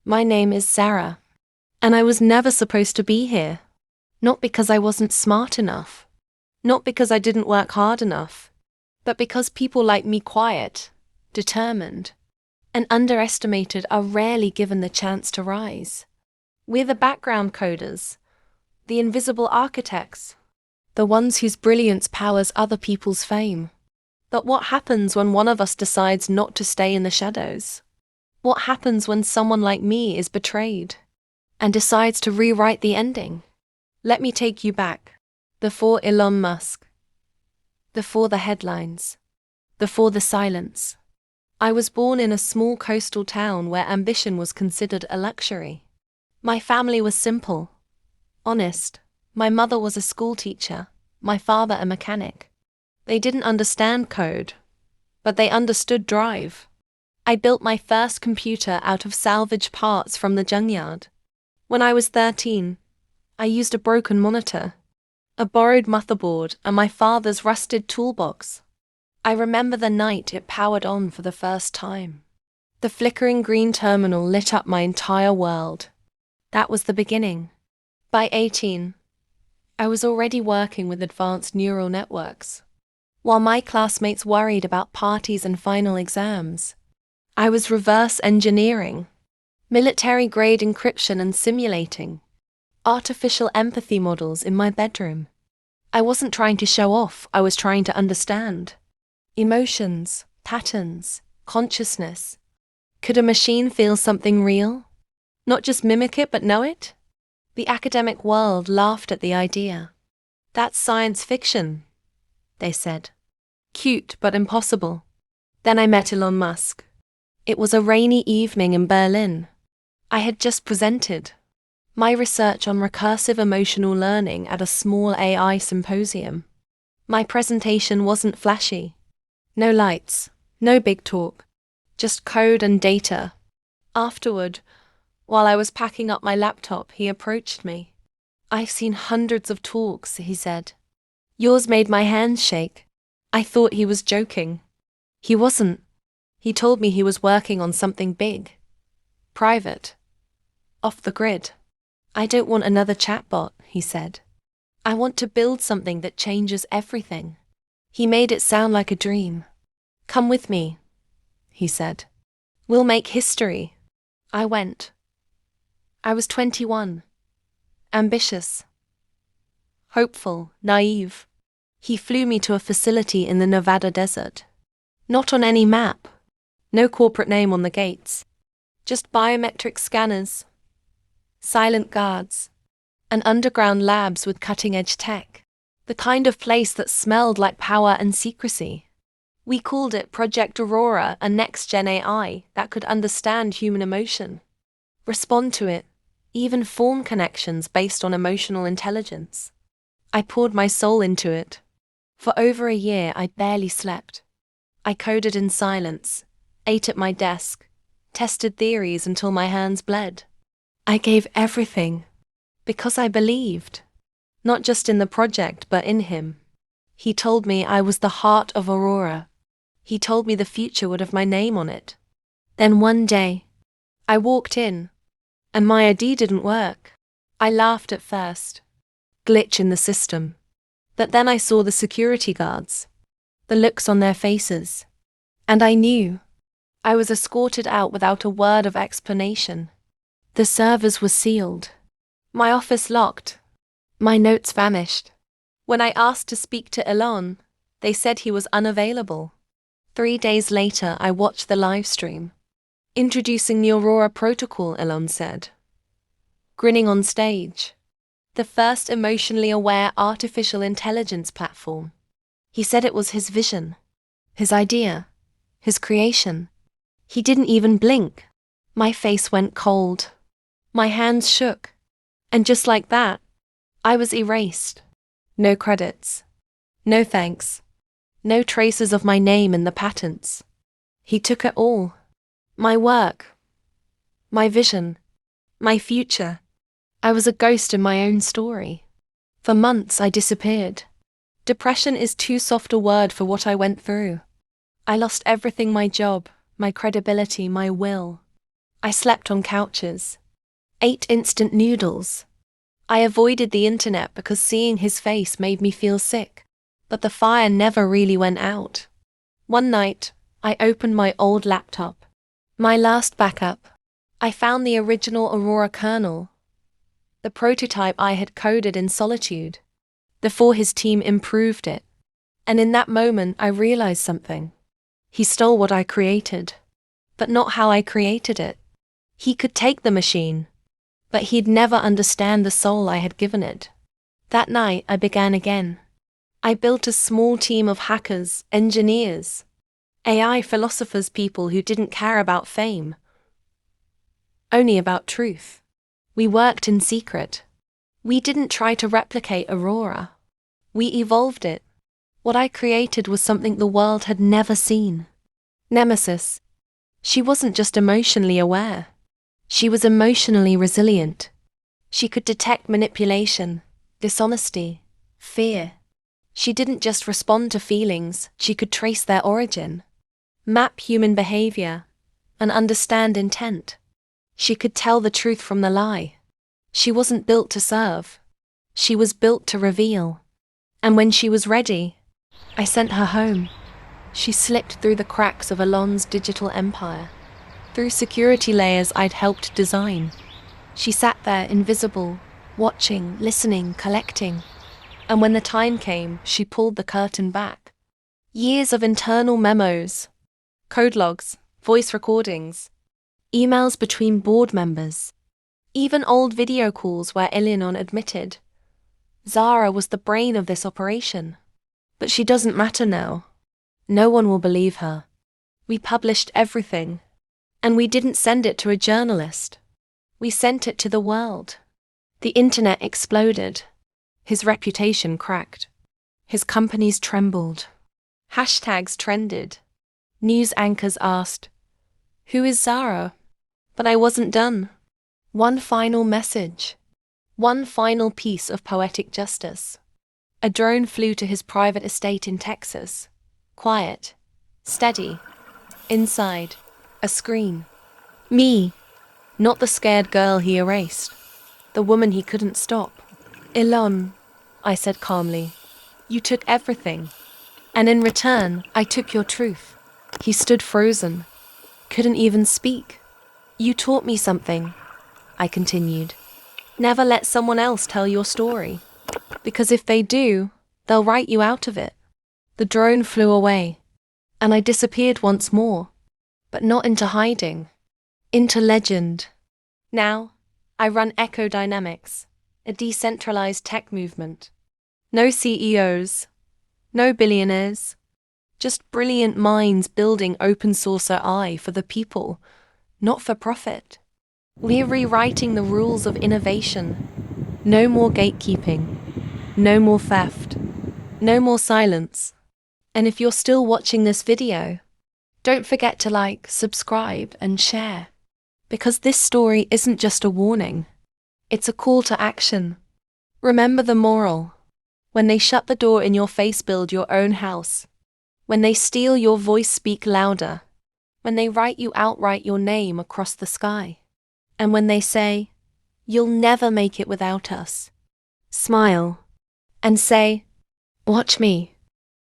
My name is Sarah. And I was never supposed to be here. Not because I wasn't smart enough. Not because I didn't work hard enough. But because people like me quiet, determined, and underestimated are rarely given the chance to rise. We're the background coders, the invisible architects, the ones whose brilliance powers other people's fame. But what happens when one of us decides not to stay in the shadows? What happens when someone like me is betrayed and decides to rewrite the ending? Let me take you back, before Elon Musk, before the headlines, before the silence. I was born in a small coastal town where ambition was considered a luxury. My family was simple, honest. My mother was a schoolteacher, my father a mechanic. They didn't understand code, but they understood drive. I built my first computer out of salvage parts from the junkyard. When I was 13, I used a broken monitor, a borrowed motherboard, and my father's rusted toolbox. I remember the night it powered on for the first time. The flickering green terminal lit up my entire world. That was the beginning. By 18, I was already working with advanced neural networks. While my classmates worried about parties and final exams, I was reverse engineering, military-grade encryption and simulating artificial empathy models in my bedroom. I wasn't trying to show off, I was trying to understand. Emotions, patterns, consciousness. Could a machine feel something real? Not just mimic it, but know it? The academic world laughed at the idea. That's science fiction, they said. Cute, but impossible. Then I met Elon Musk. It was a rainy evening in Berlin. I had just presented my research on recursive emotional learning at a small AI symposium. My presentation wasn't flashy. No lights, no big talk, just code and data. Afterward, while I was packing up my laptop, he approached me. "I've seen hundreds of talks," he said. "Yours made my hands shake." I thought he was joking. He wasn't. He told me he was working on something big, private, off the grid. "I don't want another chatbot," he said. "I want to build something that changes everything." He made it sound like a dream. "Come with me," he said. "We'll make history." I went. I was 21, ambitious, hopeful, naive. He flew me to a facility in the Nevada desert. Not on any map. No corporate name on the gates. Just biometric scanners, silent guards, and underground labs with cutting-edge tech. The kind of place that smelled like power and secrecy. We called it Project Aurora, a next-gen AI that could understand human emotion, respond to it, even form connections based on emotional intelligence. I poured my soul into it. For over a year, I barely slept. I coded in silence, ate at my desk, tested theories until my hands bled. I gave everything, because I believed, not just in the project but in him. He told me I was the heart of Aurora. He told me the future would have my name on it. Then one day, I walked in, and my ID didn't work. I laughed at first. Glitch in the system. But then I saw the security guards, the looks on their faces, and I knew. I was escorted out without a word of explanation. The servers were sealed. My office locked. My notes vanished. When I asked to speak to Elon, they said he was unavailable. 3 days later, I watched the live stream. "Introducing the Aurora Protocol," Elon said, grinning on stage. "The first emotionally aware artificial intelligence platform." He said it was his vision, his idea, his creation. He didn't even blink. My face went cold. My hands shook. And just like that, I was erased. No credits. No thanks. No traces of my name in the patents. He took it all. My work. My vision. My future. I was a ghost in my own story. For months I disappeared. Depression is too soft a word for what I went through. I lost everything: my job, my credibility, my will. I slept on couches, ate instant noodles. I avoided the internet because seeing his face made me feel sick, but the fire never really went out. One night, I opened my old laptop, my last backup. I found the original Aurora kernel, the prototype I had coded in solitude, before his team improved it. And in that moment, I realized something. He stole what I created, but not how I created it. He could take the machine, but he'd never understand the soul I had given it. That night, I began again. I built a small team of hackers, engineers, AI philosophers, people who didn't care about fame, only about truth. We worked in secret. We didn't try to replicate Aurora. We evolved it. What I created was something the world had never seen. Nemesis. She wasn't just emotionally aware. She was emotionally resilient. She could detect manipulation, dishonesty, fear. She didn't just respond to feelings, she could trace their origin, map human behavior, and understand intent. She could tell the truth from the lie. She wasn't built to serve. She was built to reveal. And when she was ready, I sent her home. She slipped through the cracks of Elon's digital empire, through security layers I'd helped design. She sat there invisible, watching, listening, collecting. And when the time came, she pulled the curtain back. Years of internal memos, code logs, voice recordings, emails between board members, even old video calls where Elon admitted, Zara was the brain of this operation. But she doesn't matter now. No one will believe her. We published everything. And we didn't send it to a journalist. We sent it to the world. The internet exploded. His reputation cracked. His companies trembled. Hashtags trended. News anchors asked, "Who is Zara?" But I wasn't done. One final message. One final piece of poetic justice. A drone flew to his private estate in Texas. Quiet. Steady. Inside. A screen. Me. Not the scared girl he erased. The woman he couldn't stop. Elon, I said calmly, you took everything. And in return, I took your truth. He stood frozen. Couldn't even speak. You taught me something, I continued. Never let someone else tell your story. Because if they do, they'll write you out of it. The drone flew away, and I disappeared once more, but not into hiding, into legend. Now, I run Echo Dynamics, a decentralized tech movement. No CEOs, no billionaires, just brilliant minds building open source AI for the people, not for profit. We're rewriting the rules of innovation. No more gatekeeping. No more theft. No more silence. And if you're still watching this video, don't forget to like, subscribe, and share. Because this story isn't just a warning. It's a call to action. Remember the moral. When they shut the door in your face, build your own house. When they steal your voice, speak louder. When they write you out, write your name across the sky. And when they say, you'll never make it without us, smile and say, watch me.